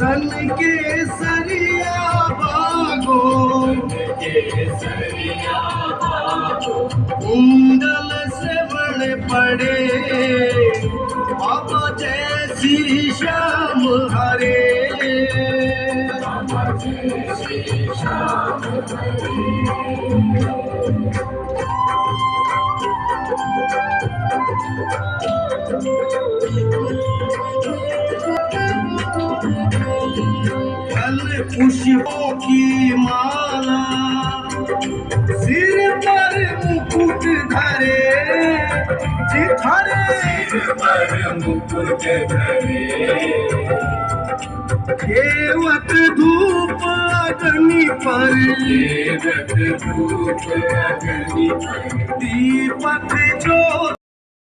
तन के सरिया भागो कुंडल से बड़े पड़े बाबा जैसी श्याम हरे फल पुष्पों की माला सिर पर मुकुट धरे देवत धूप अग्नि पर दीपक जो